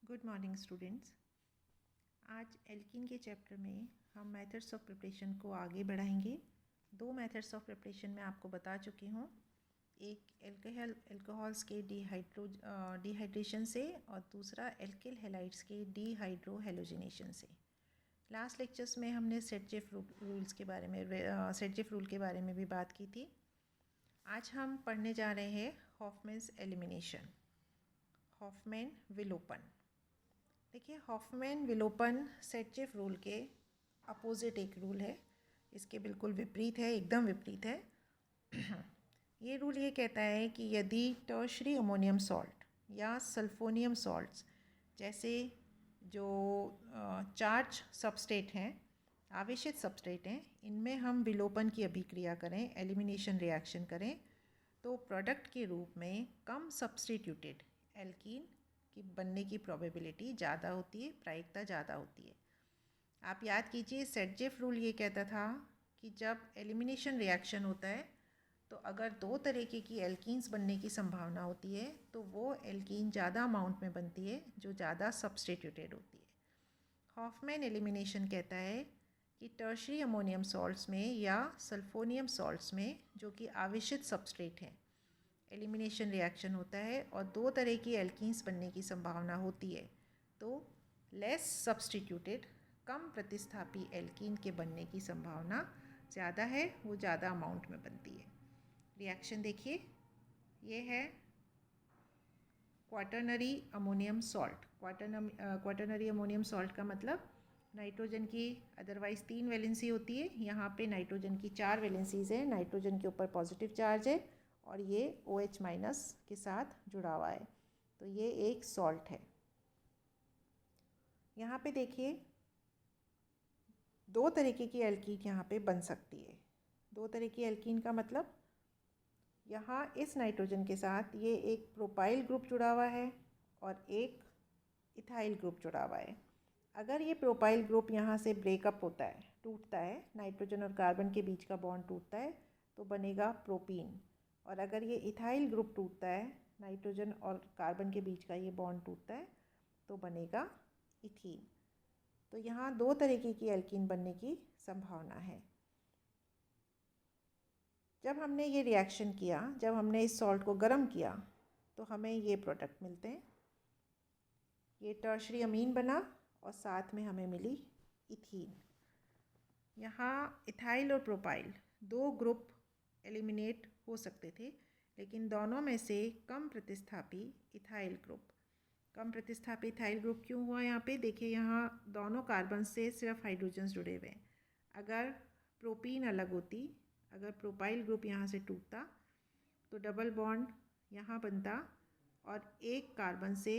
Good morning students. आज alkene के chapter में हम मेथड्स ऑफ प्रिपरेशन को आगे बढ़ाएंगे। दो मेथड्स ऑफ प्रिपरेशन मैं आपको बता चुकी हूँ, एक एल्कोहल्स के डिहाइड्रेशन से और दूसरा एल्किल हैलाइड्स के डिहाइड्रोहेलोजिनेशन से। लास्ट लेक्चर्स में हमने सेटजेफ रूल के बारे में भी बात की थी। आज हम पढ़ने जा रहे हैं हॉफमैन्स एलिमिनेशन, हॉफमैन-विलोपन। देखिए, हॉफमैन-विलोपन सेटजेफ रूल के अपोजिट एक रूल है, इसके बिल्कुल विपरीत है, एकदम विपरीत है। ये रूल ये कहता है कि यदि टर्शरी अमोनियम सॉल्ट या सल्फोनियम सॉल्ट्स जैसे जो चार्ज सबस्ट्रेट हैं, आवेशित सबस्ट्रेट हैं, इनमें हम विलोपन की अभिक्रिया करें, एलिमिनेशन रिएक्शन करें, तो प्रोडक्ट के रूप में कम सब्स्टिट्यूटेड एल्कीन की बनने की प्रोबेबिलिटी ज़्यादा होती है, प्रायिकता ज़्यादा होती है। आप याद कीजिए, सेटजेफ रूल ये कहता था कि जब एलिमिनेशन रिएक्शन होता है तो अगर दो तरीके की एल्कीन्स बनने की संभावना होती है तो वो एल्कीन ज़्यादा अमाउंट में बनती है जो ज़्यादा सब्स्टिट्यूटेड होती है। हॉफमैन एलिमिनेशन कहता है कि टर्शरी अमोनियम सॉल्ट्स में या सल्फोनियम सॉल्ट्स में जो कि आवेशित सबस्ट्रेट हैं, एलिमिनेशन रिएक्शन होता है और दो तरह की एल्कीन्स बनने की संभावना होती है, तो लेस सब्स्टिट्यूटेड कम प्रतिस्थापी एल्कीन के बनने की संभावना ज़्यादा है, वो ज़्यादा अमाउंट में बनती है। रिएक्शन देखिए, ये है quaternary ammonium salt. Quaternary ammonium salt का मतलब नाइट्रोजन की अदरवाइज़ 3 वैलेंसी होती है, यहाँ पे नाइट्रोजन की 4 वैलेंसीज है, नाइट्रोजन के ऊपर पॉजिटिव चार्ज है और ये OH- के साथ जुड़ा हुआ है, तो ये एक सॉल्ट है। यहाँ पे देखिए, दो तरीके की एल्कीन यहाँ पे बन सकती है। दो तरह की एल्कीन का मतलब, यहाँ इस नाइट्रोजन के साथ ये एक प्रोपाइल ग्रुप जुड़ा हुआ है और एक इथाइल ग्रुप जुड़ा हुआ है। अगर ये प्रोपाइल ग्रुप यहाँ से ब्रेकअप होता है, टूटता है, नाइट्रोजन और कार्बन के बीच का बॉन्ड टूटता है, तो बनेगा प्रोपीन। और अगर ये इथाइल ग्रुप टूटता है, नाइट्रोजन और कार्बन के बीच का ये बॉन्ड टूटता है, तो बनेगा इथीन। तो यहाँ दो तरीके की एल्कीन बनने की संभावना है। जब हमने ये रिएक्शन किया, जब हमने इस सॉल्ट को गर्म किया, तो हमें ये प्रोडक्ट मिलते हैं। ये टर्शरी अमीन बना और साथ में हमें मिली इथीन। यहाँ इथाइल और प्रोपाइल दो ग्रुप एलिमिनेट हो सकते थे, लेकिन दोनों में से कम प्रतिस्थापी इथाइल ग्रुप, कम प्रतिस्थापी इथाइल ग्रुप क्यों हुआ यहाँ पे? देखिए, यहाँ दोनों कार्बन से सिर्फ हाइड्रोजन्स जुड़े हुए हैं। अगर प्रोपीन अलग होती, अगर प्रोपाइल ग्रुप यहाँ से टूटता, तो डबल बॉन्ड यहाँ बनता और एक कार्बन से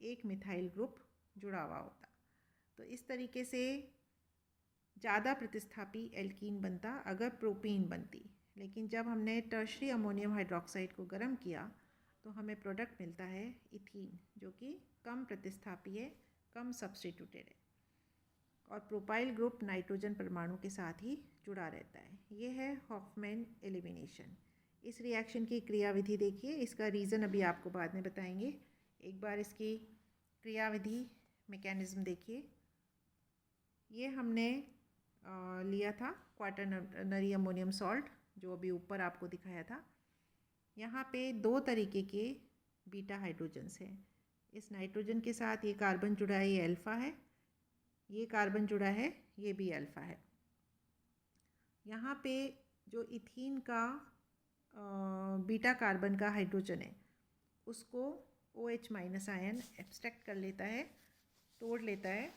एक मिथाइल ग्रुप जुड़ा हुआ होता। तो इस तरीके से ज़्यादा प्रतिस्थापी एल्कीन बनता अगर प्रोपीन बनती। लेकिन जब हमने टर्शरी अमोनियम हाइड्रोक्साइड को गर्म किया तो हमें प्रोडक्ट मिलता है इथीन, जो कि कम प्रतिस्थापी है, कम सब्स्टिट्यूटेड है और प्रोपाइल ग्रुप नाइट्रोजन परमाणु के साथ ही जुड़ा रहता है। ये है हॉफमैन एलिमिनेशन। इस रिएक्शन की क्रियाविधि देखिए, इसका रीज़न अभी आपको बाद में बताएंगे। एक बार इसकी क्रियाविधि मैकेनिज्म देखिए। ये हमने लिया था क्वाटरनरी अमोनियम सॉल्ट, जो अभी ऊपर आपको दिखाया था। यहाँ पे दो तरीके के बीटा हाइड्रोजन्स हैं। इस नाइट्रोजन के साथ ये कार्बन जुड़ा है, ये अल्फ़ा है, ये कार्बन जुड़ा है, ये भी अल्फ़ा है। यहाँ पे जो इथीन का बीटा कार्बन का हाइड्रोजन है, उसको OH- आयन एब्स्ट्रैक्ट कर लेता है, तोड़ लेता है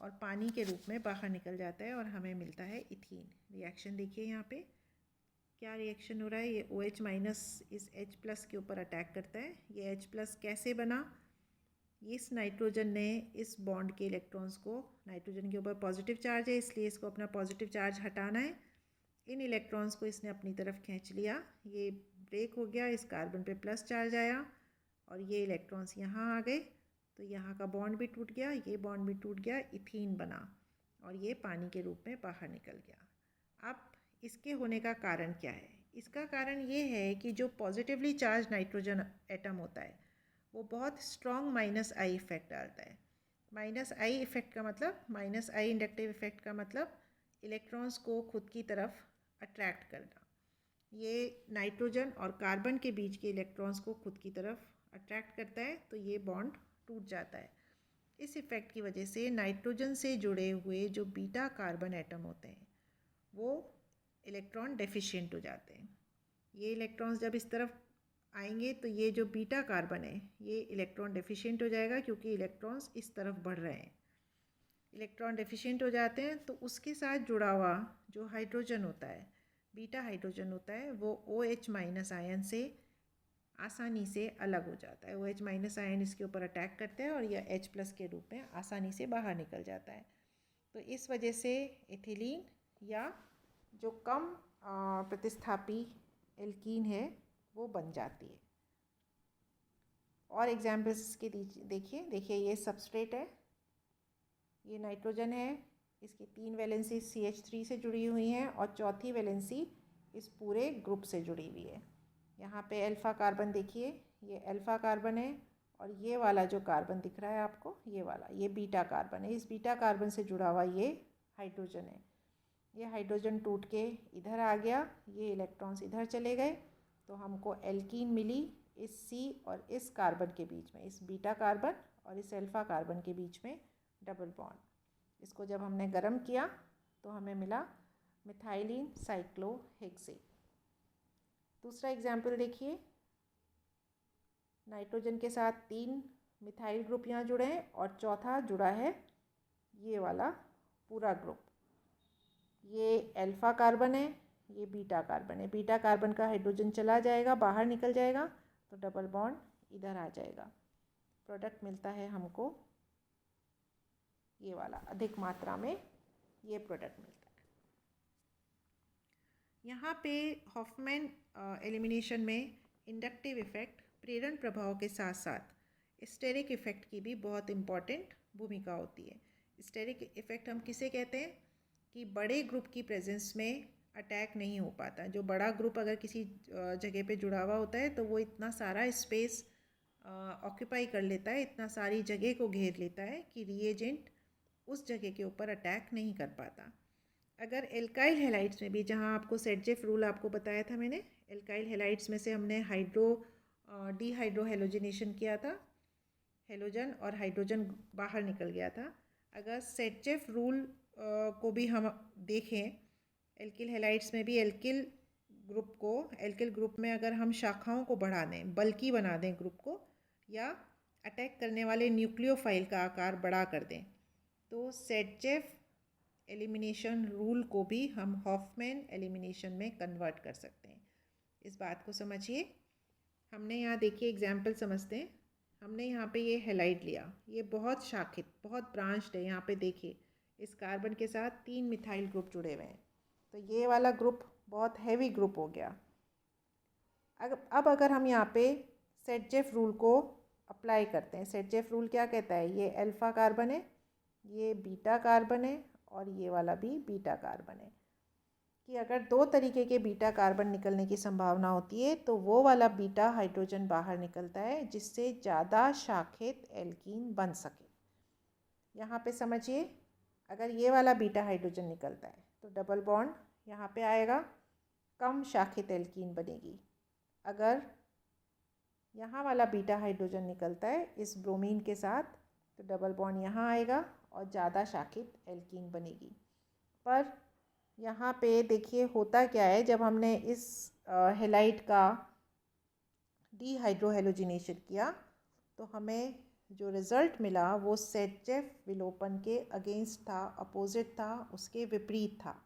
और पानी के रूप में बाहर निकल जाता है और हमें मिलता है इथीन। रिएक्शन देखिए, यहाँ पे क्या रिएक्शन हो रहा है। ये OH- इस H+ के ऊपर अटैक करता है। ये H+ कैसे बना? इस नाइट्रोजन ने इस बॉन्ड के इलेक्ट्रॉन्स को, नाइट्रोजन के ऊपर पॉजिटिव चार्ज है इसलिए इसको अपना पॉजिटिव चार्ज हटाना है, इन इलेक्ट्रॉन्स को इसने अपनी तरफ खींच लिया, ये ब्रेक हो गया, इस कार्बन पे प्लस चार्ज आया और ये इलेक्ट्रॉन्स यहाँ आ गए, तो यहाँ का बॉन्ड भी टूट गया, ये बॉन्ड भी टूट गया, इथीन बना और ये पानी के रूप में बाहर निकल गया। अब इसके होने का कारण क्या है? इसका कारण ये है कि जो पॉजिटिवली चार्ज नाइट्रोजन एटम होता है वो बहुत स्ट्रॉन्ग -I इफेक्ट डालता है। माइनस आई इफ़ेक्ट का मतलब, माइनस आई इंडक्टिव इफ़ेक्ट का मतलब इलेक्ट्रॉन्स को खुद की तरफ अट्रैक्ट करना। ये नाइट्रोजन और कार्बन के बीच के इलेक्ट्रॉन्स को खुद की तरफ अट्रैक्ट करता है, तो ये बॉन्ड टूट जाता है। इस इफ़ेक्ट की वजह से नाइट्रोजन से जुड़े हुए जो बीटा कार्बन एटम होते हैं वो इलेक्ट्रॉन डेफिशिएंट हो जाते हैं। ये इलेक्ट्रॉन्स जब इस तरफ आएंगे तो ये जो बीटा कार्बन है ये इलेक्ट्रॉन डेफिशिएंट हो जाएगा, क्योंकि इलेक्ट्रॉन्स इस तरफ बढ़ रहे हैं। इलेक्ट्रॉन डेफिशिएंट हो जाते हैं तो उसके साथ जुड़ा हुआ जो हाइड्रोजन होता है, बीटा हाइड्रोजन होता है, वो OH माइनस आयन से आसानी से अलग हो जाता है। OH माइनस आयन इसके ऊपर अटैक करते हैं और यह H प्लस के रूप में आसानी से बाहर निकल जाता है। तो इस वजह से एथिलीन या जो कम प्रतिस्थापी एल्कीन है वो बन जाती है। और एग्जाम्पल्स इसके देखिए ये सबस्ट्रेट है, ये नाइट्रोजन है, इसकी 3 वैलेंसी CH3 से जुड़ी हुई हैं और चौथी वैलेंसी इस पूरे ग्रुप से जुड़ी हुई है। यहाँ पे अल्फ़ा कार्बन देखिए, ये अल्फ़ा कार्बन है और ये वाला जो कार्बन दिख रहा है आपको, ये वाला, ये बीटा कार्बन है। इस बीटा कार्बन से जुड़ा हुआ ये हाइड्रोजन है। ये हाइड्रोजन टूट के इधर आ गया, ये इलेक्ट्रॉन्स इधर चले गए, तो हमको एल्कीन मिली इस C और इस कार्बन के बीच में, इस बीटा कार्बन और इस अल्फ़ा कार्बन के बीच में डबल बॉन्ड। इसको जब हमने गर्म किया तो हमें मिला मिथाइलिन साइक्लोहेक्सेन। दूसरा एग्जाम्पल देखिए, नाइट्रोजन के साथ 3 मिथाइल ग्रुप यहाँ जुड़े हैं और चौथा जुड़ा है ये वाला पूरा ग्रुप। ये अल्फ़ा कार्बन है, ये बीटा कार्बन है। बीटा कार्बन का हाइड्रोजन चला जाएगा, बाहर निकल जाएगा, तो डबल बॉन्ड इधर आ जाएगा। प्रोडक्ट मिलता है हमको ये वाला, अधिक मात्रा में ये प्रोडक्ट मिलता है। यहाँ पे हॉफमैन एलिमिनेशन में इंडक्टिव इफ़ेक्ट, प्रेरण प्रभाव के साथ साथ स्टेरिक इफ़ेक्ट की भी बहुत इम्पॉर्टेंट भूमिका होती है। स्टेरिक इफ़ेक्ट हम किसे कहते हैं कि बड़े ग्रुप की प्रेजेंस में अटैक नहीं हो पाता। जो बड़ा ग्रुप अगर किसी जगह पे जुड़ा हुआ होता है तो वो इतना सारा स्पेस ऑक्यूपाई कर लेता है, इतना सारी जगह को घेर लेता है कि रिएजेंट उस जगह के ऊपर अटैक नहीं कर पाता। अगर एल्काइल हेलाइड्स में भी, जहाँ आपको सेटजेफ रूल आपको बताया था मैंने, एल्काइल हेलाइड्स में से हमने डीहाइड्रो हेलोजिनेशन किया था, हेलोजन और हाइड्रोजन बाहर निकल गया था। अगर सेटजेफ रूल को भी हम देखें, एल्किल हेलाइड्स में भी एल्किल ग्रुप में अगर हम शाखाओं को बढ़ा दें, बल्कि बना दें ग्रुप को, या अटैक करने वाले न्यूक्लियोफाइल का आकार बड़ा कर दें, तो सेटजेफ एलिमिनेशन रूल को भी हम हॉफमैन एलिमिनेशन में कन्वर्ट कर सकते हैं। इस बात को समझिए। हमने यहाँ देखिए एग्जाम्पल समझते हैं। हमने यहाँ पे ये हेलाइड लिया, ये बहुत शाखित, बहुत ब्रांच्ड है। यहाँ पे देखिए इस कार्बन के साथ 3 मिथाइल ग्रुप जुड़े हुए हैं, तो ये वाला ग्रुप बहुत हैवी ग्रुप हो गया। अब अगर हम यहाँ पे सेटजेफ रूल को अप्लाई करते हैं, सेटजेफ रूल क्या कहता है, ये अल्फ़ा कार्बन है, ये बीटा कार्बन है और ये वाला भी बीटा कार्बन है, कि अगर 2 तरीके के बीटा कार्बन निकलने की संभावना होती है तो वो वाला बीटा हाइड्रोजन बाहर निकलता है जिससे ज़्यादा शाखित एल्कीन बन सके। यहाँ पे समझिए, अगर ये वाला बीटा हाइड्रोजन निकलता है तो डबल बॉन्ड यहाँ पे आएगा, कम शाखित एल्कीन बनेगी। अगर यहाँ वाला बीटा हाइड्रोजन निकलता है इस ब्रोमीन के साथ तो डबल बॉन्ड यहाँ आएगा और ज़्यादा शाखित एल्कीन बनेगी। पर यहाँ पे देखिए होता क्या है, जब हमने इस हेलाइड का डीहाइड्रोहेलोजिनेशन किया तो हमें जो रिज़ल्ट मिला वो सेटजेफ विलोपन के अगेंस्ट था, अपोजिट था, उसके विपरीत था।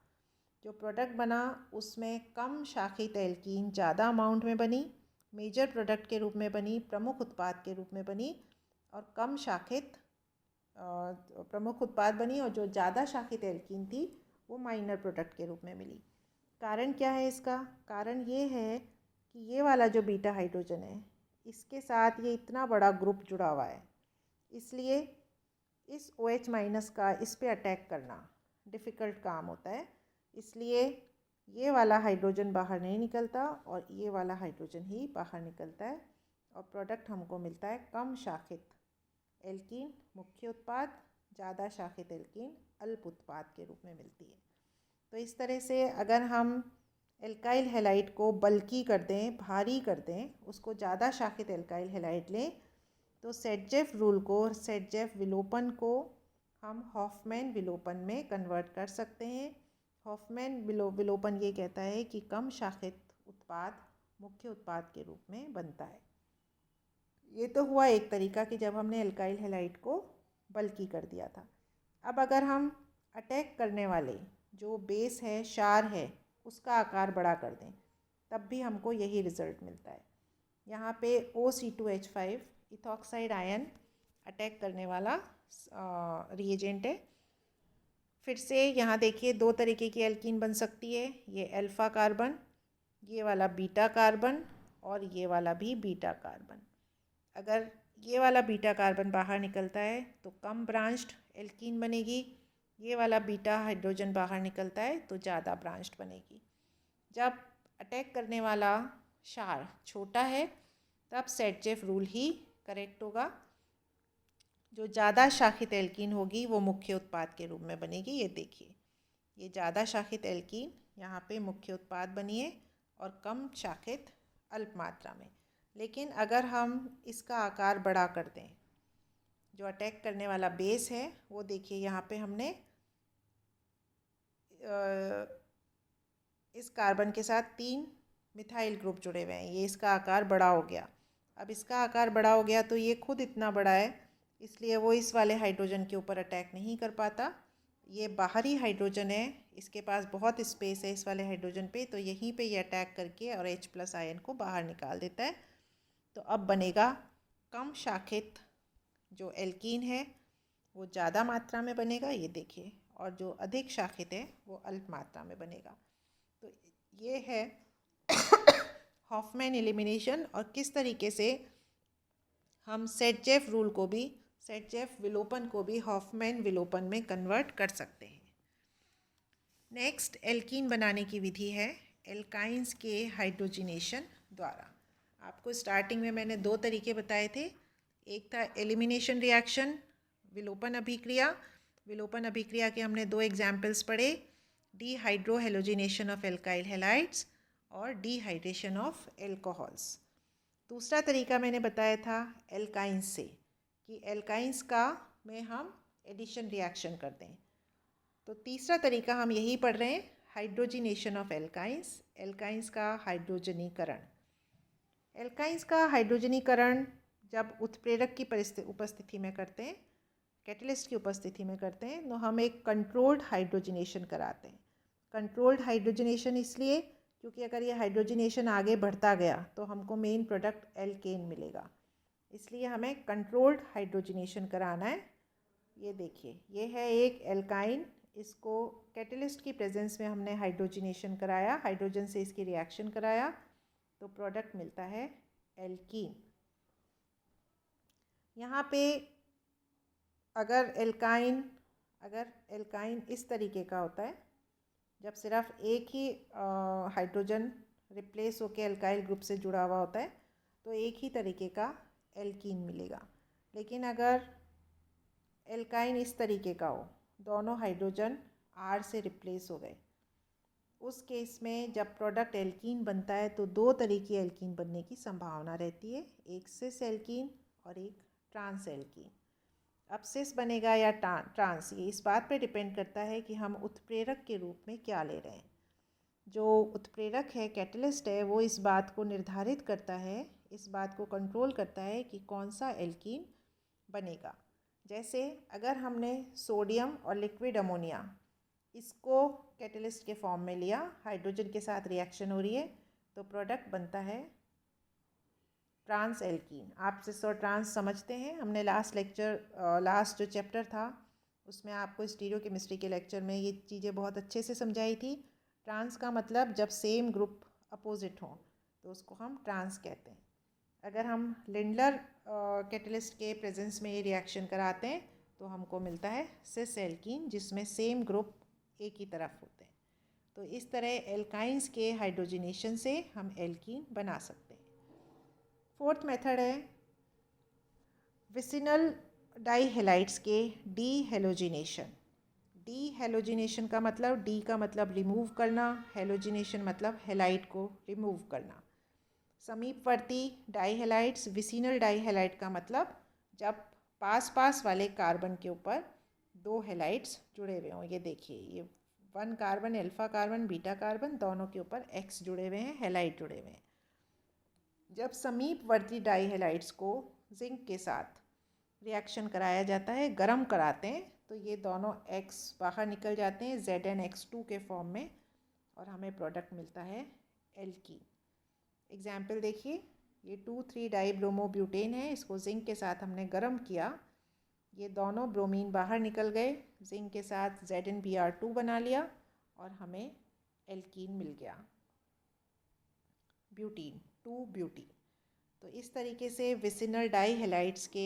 जो प्रोडक्ट बना उसमें कम शाखित एल्कीन ज़्यादा अमाउंट में बनी, मेजर प्रोडक्ट के रूप में बनी, प्रमुख उत्पाद के रूप में बनी, और कम शाखित प्रमुख उत्पाद बनी, और जो ज़्यादा शाखित एल्कीन थी वो माइनर प्रोडक्ट के रूप में मिली। कारण क्या है इसका? कारण ये है कि ये वाला जो बीटा हाइड्रोजन है इसके साथ ये इतना बड़ा ग्रुप जुड़ा हुआ है, इसलिए इस OH माइनस का इस पे अटैक करना डिफ़िकल्ट काम होता है। इसलिए ये वाला हाइड्रोजन बाहर नहीं निकलता और ये वाला हाइड्रोजन ही बाहर निकलता है और प्रोडक्ट हमको मिलता है कम शाखित एल्कीन मुख्य उत्पाद, ज़्यादा शाखित एल्कीन अल्प उत्पाद के रूप में मिलती है। तो इस तरह से अगर हम एल्काइल हैलाइड को बल्की कर दें, भारी कर दें, उसको ज़्यादा शाखित एल्काइल हैलाइड लें, तो सेटजेफ रूल को, सेटजेफ विलोपन को हम हॉफमैन विलोपन में कन्वर्ट कर सकते हैं। हॉफमैन विलोपन ये कहता है कि कम शाखित उत्पाद मुख्य उत्पाद के रूप में बनता है। ये तो हुआ एक तरीका कि जब हमने एल्काइल हैलाइड को बल्की कर दिया था। अब अगर हम अटैक करने वाले जो बेस है, क्षार है, उसका आकार बड़ा कर दें, तब भी हमको यही रिज़ल्ट मिलता है। यहाँ पे OC2H5 इथॉक्साइड आयन अटैक करने वाला रिएजेंट है। फिर से यहाँ देखिए 2 तरीके की एल्कीन बन सकती है। ये अल्फ़ा कार्बन, ये वाला बीटा कार्बन और ये वाला भी बीटा कार्बन। अगर ये वाला बीटा कार्बन बाहर निकलता है तो कम ब्रांच्ड एल्कीन बनेगी। ये वाला बीटा हाइड्रोजन बाहर निकलता है तो ज़्यादा ब्रांच्ड बनेगी। जब अटैक करने वाला क्षार छोटा है तब सेटजेफ रूल ही करेक्ट होगा। जो ज़्यादा शाखित एल्कीन होगी वो मुख्य उत्पाद के रूप में बनेगी। ये देखिए, ये ज़्यादा शाखित एल्कीन यहाँ पे मुख्य उत्पाद बनी है और कम शाखित अल्प मात्रा में। लेकिन अगर हम इसका आकार बड़ा कर दें, जो अटैक करने वाला बेस है वो देखिए, यहाँ पे हमने इस कार्बन के साथ 3 मिथाइल ग्रुप जुड़े हुए हैं। ये इसका आकार बड़ा हो गया। अब इसका आकार बड़ा हो गया तो ये खुद इतना बड़ा है, इसलिए वो इस वाले हाइड्रोजन के ऊपर अटैक नहीं कर पाता। ये बाहरी हाइड्रोजन है, इसके पास बहुत स्पेस है इस वाले हाइड्रोजन पे, तो यहीं पे ये अटैक करके और H+ आयन को बाहर निकाल देता है। तो अब बनेगा कम शाखित जो एल्कीन है वो ज़्यादा मात्रा में बनेगा, ये देखिए, और जो अधिक शाखित है वो अल्प मात्रा में बनेगा। तो ये है हॉफमैन एलिमिनेशन और किस तरीके से हम सेटजेफ रूल को भी, सेटजेफ विलोपन को भी हॉफमैन विलोपन में कन्वर्ट कर सकते हैं। नेक्स्ट एल्कीन बनाने की विधि है एल्काइंस के हाइड्रोजिनेशन द्वारा। आपको स्टार्टिंग में मैंने 2 तरीके बताए थे। एक था एलिमिनेशन रिएक्शन, विलोपन अभिक्रिया। विलोपन अभिक्रिया के हमने 2 एग्जाम्पल्स पढ़े, डिहाइड्रोहेलोजिनेशन ऑफ एल्काइल हैलाइड्स और डिहाइड्रेशन ऑफ एल्कोहल्स। दूसरा तरीका मैंने बताया था एल्काइंस से, कि एल्काइंस का में हम एडिशन रिएक्शन कर दें। तो तीसरा तरीका हम यही पढ़ रहे हैं, हाइड्रोजिनेशन ऑफ एल्काइंस, एल्काइंस का हाइड्रोजनीकरण। एल्काइंस का हाइड्रोजनीकरण जब उत्प्रेरक की उपस्थिति में करते हैं, कैटलिस्ट की उपस्थिति में करते हैं, तो हम एक कंट्रोल्ड हाइड्रोजनेशन कराते हैं। कंट्रोल्ड हाइड्रोजनेशन इसलिए क्योंकि अगर ये हाइड्रोजनेशन आगे बढ़ता गया तो हमको मेन प्रोडक्ट एल्केन मिलेगा, इसलिए हमें कंट्रोल्ड हाइड्रोजनेशन कराना है। ये देखिए, ये है एक एल्काइन, इसको कैटलिस्ट की प्रेजेंस में हमने हाइड्रोजनेशन कराया, हाइड्रोजन से इसकी रिएक्शन कराया, तो प्रोडक्ट मिलता है एल्कीन। यहाँ पे अगर एल्काइन इस तरीके का होता है, जब सिर्फ एक ही हाइड्रोजन रिप्लेस होकर एल्काइल ग्रुप से जुड़ा हुआ होता है तो एक ही तरीके का एल्कीन मिलेगा। लेकिन अगर एल्काइन इस तरीके का हो, दोनों हाइड्रोजन R से रिप्लेस हो गए, उस केस में जब प्रोडक्ट एल्कीन बनता है तो 2 तरह की एल्कीन बनने की संभावना रहती है, एक सिस एल्कीन और एक ट्रांस एल्कीन। अब सिस बनेगा या ट्रांस, ये इस बात पे डिपेंड करता है कि हम उत्प्रेरक के रूप में क्या ले रहे हैं। जो उत्प्रेरक है, कैटलिस्ट है, वो इस बात को निर्धारित करता है, इस बात को कंट्रोल करता है कि कौन सा एल्कीन बनेगा। जैसे अगर हमने सोडियम और लिक्विड अमोनिया इसको कैटलिस्ट के फॉर्म में लिया, हाइड्रोजन के साथ रिएक्शन हो रही है, तो प्रोडक्ट बनता है ट्रांस एल्कीन। आप सिस और ट्रांस समझते हैं, हमने लास्ट जो चैप्टर था उसमें आपको स्टीरियोकेमिस्ट्री के लेक्चर में ये चीज़ें बहुत अच्छे से समझाई थी। ट्रांस का मतलब जब सेम ग्रुप अपोजिट हों तो उसको हम ट्रांस कहते हैं। अगर हम लिंडलर कैटलिस्ट के प्रेजेंस में ये रिएक्शन कराते हैं तो हमको मिलता है सिस एल्कीन, जिसमें सेम ग्रुप एक ही तरफ होते हैं। तो इस तरह एल्काइंस के हाइड्रोजनेशन से हम एल्कीन बना सकते हैं। 4th मेथड है विसिनल डाई हैलाइड्स के डी हेलोजिनेशन। डी हेलोजिनेशन का मतलब, डी का मतलब रिमूव करना, हेलोजिनेशन मतलब हैलाइड को रिमूव करना। समीपवर्ती dihalides, vicinal dihalide का मतलब जब पास पास वाले कार्बन के ऊपर दो हैलाइड्स जुड़े हुए हों। ये देखिए, ये 1 carbon, alpha carbon, beta carbon, दोनों के ऊपर एक्स जुड़े हुए हैं, हैलाइड जुड़े हुए हैं। जब समीपवर्ती डाई हैलाइड्स को जिंक के साथ रिएक्शन कराया जाता है, गर्म कराते हैं, तो ये दोनों एक्स बाहर निकल जाते हैं ZnX2 के फॉर्म में, और हमें प्रोडक्ट मिलता है एल्कीन। एग्जाम्पल देखिए, ये 2,3-डाइब्रोमोब्यूटेन है, इसको जिंक के साथ हमने गर्म किया, ये दोनों ब्रोमीन बाहर निकल गए, जिंक के साथ ZnBr2 बना लिया और हमें एल्कीन मिल गया, ब्यूटीन, 2 ब्यूटी। तो इस तरीके से विसिनल डाई हैलाइड्स के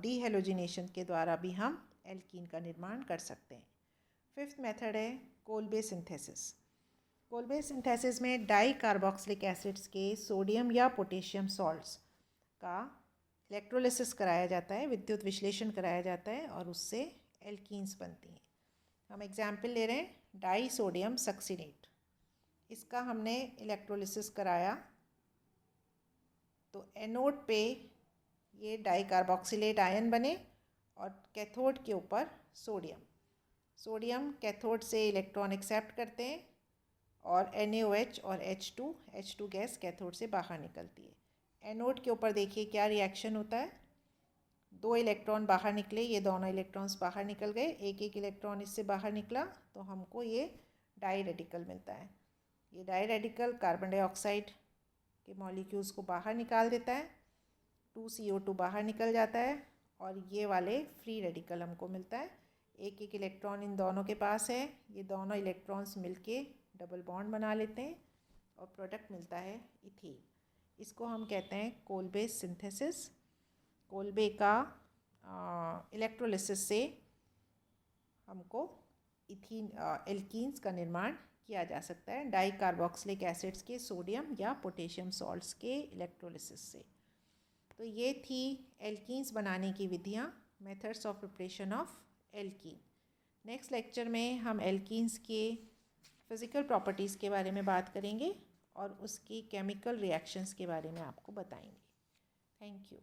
डीहेलोजिनेशन के द्वारा भी हम एल्कीन का निर्माण कर सकते हैं। 5th मेथड है कोल्बे सिंथेसिस। कोल्बे सिंथेसिस में डाई कार्बोक्सिलिक एसिड्स के सोडियम या पोटेशियम सॉल्ट्स का इलेक्ट्रोलिसिस कराया जाता है, विद्युत विश्लेषण कराया जाता है, और उससे एल्कीन्स बनती हैं। हम एग्जाम्पल ले रहे हैं डाई सोडियम सक्सीनेट। इसका हमने इलेक्ट्रोलिसिस कराया, तो एनोड पे ये डाई कार्बोक्सिलेट आयन बने और कैथोड के ऊपर सोडियम कैथोड से इलेक्ट्रॉन एक्सेप्ट करते हैं, और NaOH और H2 गैस कैथोड से बाहर निकलती है। एनोड के ऊपर देखिए क्या रिएक्शन होता है, 2 इलेक्ट्रॉन बाहर निकले, ये दोनों इलेक्ट्रॉन्स बाहर निकल गए, एक इलेक्ट्रॉन इससे बाहर निकला, तो हमको ये डाई रेडिकल मिलता है। ये डाई रेडिकल कार्बन डाइऑक्साइड के मॉलिक्यूल्स को बाहर निकाल देता है, 2CO2 बाहर निकल जाता है, और ये वाले फ्री रेडिकल हमको मिलता है। एक इलेक्ट्रॉन इन दोनों के पास है, ये दोनों इलेक्ट्रॉन्स मिलके डबल बॉन्ड बना लेते हैं और प्रोडक्ट मिलता है इथीन। इसको हम कहते हैं कोल्बे सिंथेसिस। कोल्बे का इलेक्ट्रोलिसिस से हमको इथीन एल्कीन्स का निर्माण किया जा सकता है, डाई कार्बोक्सिलिक एसिड्स के सोडियम या पोटेशियम सॉल्ट्स के इलेक्ट्रोलिसिस से। तो ये थी एल्कीन्स बनाने की विधियाँ, methods of preparation of alkene. Next lecture में हम एल्कीन्स के फिज़िकल प्रॉपर्टीज़ के बारे में बात करेंगे और उसकी केमिकल रिएक्शंस के बारे में आपको बताएंगे। Thank you.